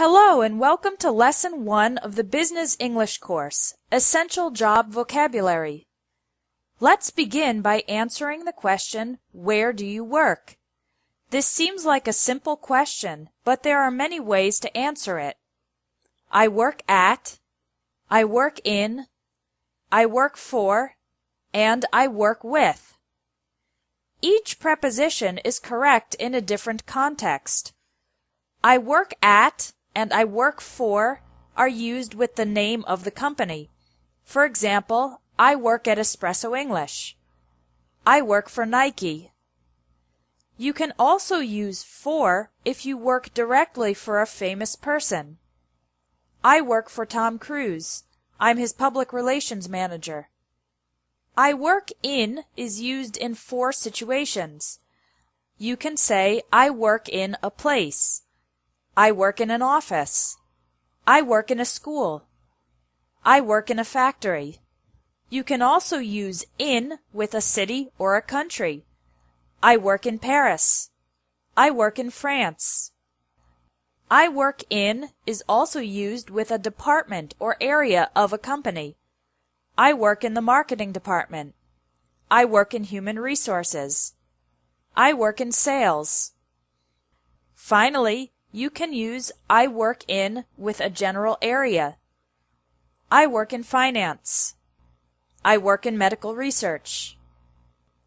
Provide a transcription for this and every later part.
Hello and welcome to Lesson 1 of the Business English course, Essential Job Vocabulary. Let's begin by answering the question, where do you work? This seems like a simple question, but there are many ways to answer it. I work at, I work in, I work for, and I work with. Each preposition is correct in a different context. I work at and I work for are used with the name of the company. For example, I work at Espresso English. I work for Nike. You can also use for if you work directly for a famous person. I work for Tom Cruise. I'm his public relations manager. I work in is used in 4 situations. You can say, I work in a place. I work in an office. I work in a school. I work in a factory. You can also use in with a city or a country. I work in Paris. I work in France. I work in is also used with a department or area of a company. I work in the marketing department. I work in human resources. I work in sales. Finally, you can use I work in with a general area. I work in finance. I work in medical research.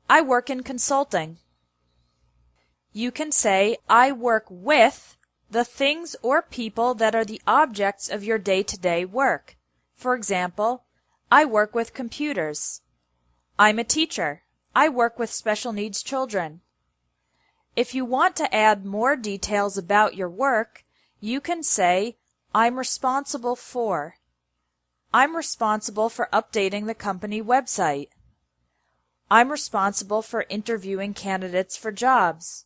I work in consulting. You can say I work with the things or people that are the objects of your day-to-day work. For example, I work with computers. I'm a teacher. I work with special needs children. If you want to add more details about your work, you can say, I'm responsible for. I'm responsible for updating the company website. I'm responsible for interviewing candidates for jobs.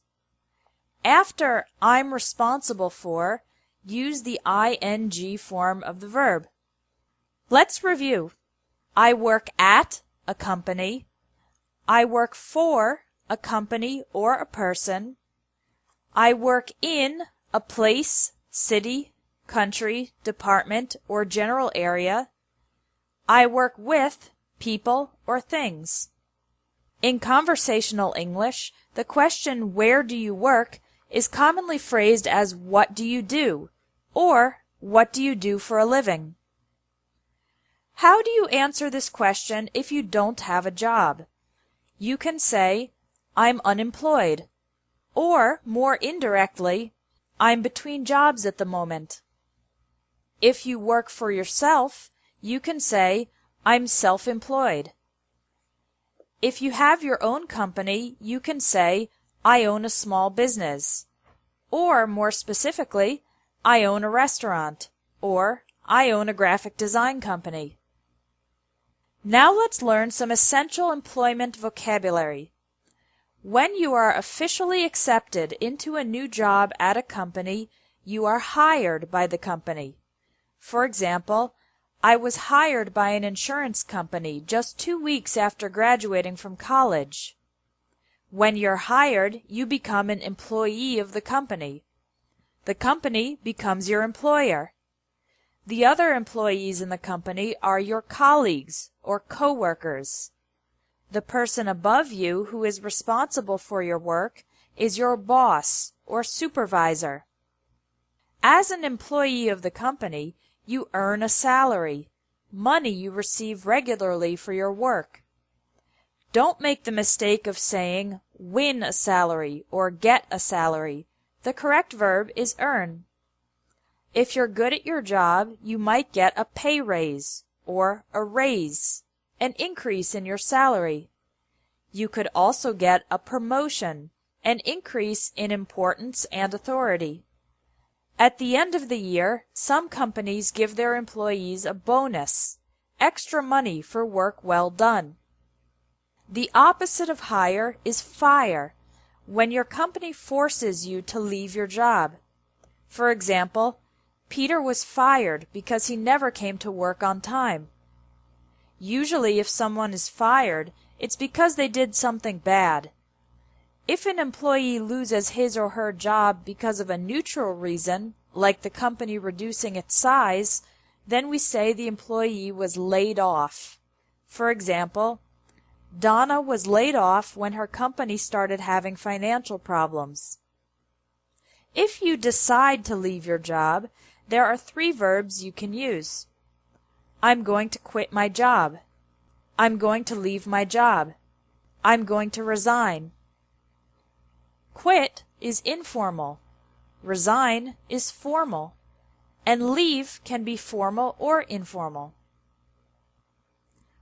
After I'm responsible for, use the ing form of the verb. Let's review. I work at a company. I work for a company or a person. I work in a place, city, country, department, or general area. I work with people or things. In conversational English, the question where do you work is commonly phrased as what do you do or what do you do for a living. How do you answer this question if you don't have a job? You can say, I'm unemployed, or more indirectly, I'm between jobs at the moment. If you work for yourself, you can say, I'm self-employed. If you have your own company, you can say, I own a small business. Or, more specifically, I own a restaurant, or I own a graphic design company. Now let's learn some essential employment vocabulary. When you are officially accepted into a new job at a company, you are hired by the company. For example, I was hired by an insurance company just 2 weeks after graduating from college. When you're hired, you become an employee of the company. The company becomes your employer. The other employees in the company are your colleagues or co-workers. The person above you who is responsible for your work is your boss or supervisor. As an employee of the company, you earn a salary, money you receive regularly for your work. Don't make the mistake of saying win a salary or get a salary. The correct verb is earn. If you're good at your job, you might get a pay raise or a raise, an increase in your salary. You could also get a promotion, an increase in importance and authority. At the end of the year, some companies give their employees a bonus, extra money for work well done. The opposite of hire is fire, when your company forces you to leave your job. For example, Peter was fired because he never came to work on time. Usually, if someone is fired, it's because they did something bad. If an employee loses his or her job because of a neutral reason, like the company reducing its size, then we say the employee was laid off. For example, Donna was laid off when her company started having financial problems. If you decide to leave your job, there are 3 verbs you can use. I'm going to quit my job. I'm going to leave my job. I'm going to resign. Quit is informal. Resign is formal. And leave can be formal or informal.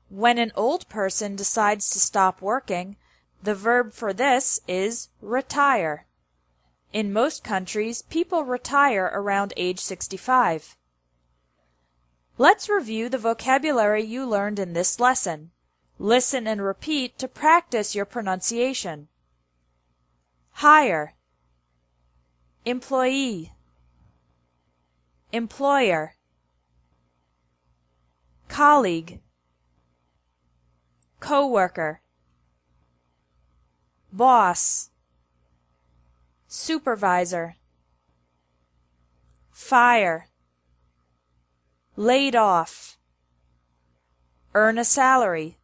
When an old person decides to stop working, the verb for this is retire. In most countries, people retire around age 65. Let's review the vocabulary you learned in this lesson. Listen and repeat to practice your pronunciation. Hire, employee, employer, colleague, coworker, boss, supervisor, fire, laid off, earn a salary,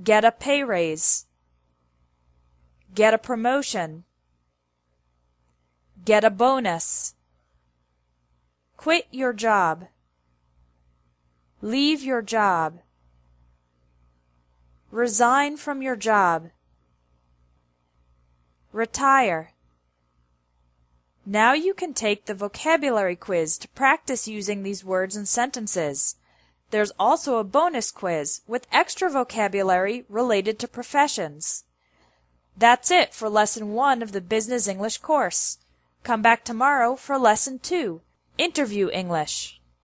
get a pay raise, get a promotion, get a bonus, quit your job, leave your job, resign from your job, retire. Now you can take the vocabulary quiz to practice using these words and sentences. There's also a bonus quiz with extra vocabulary related to professions. That's it for Lesson 1 of the Business English course. Come back tomorrow for Lesson 2, Interview English.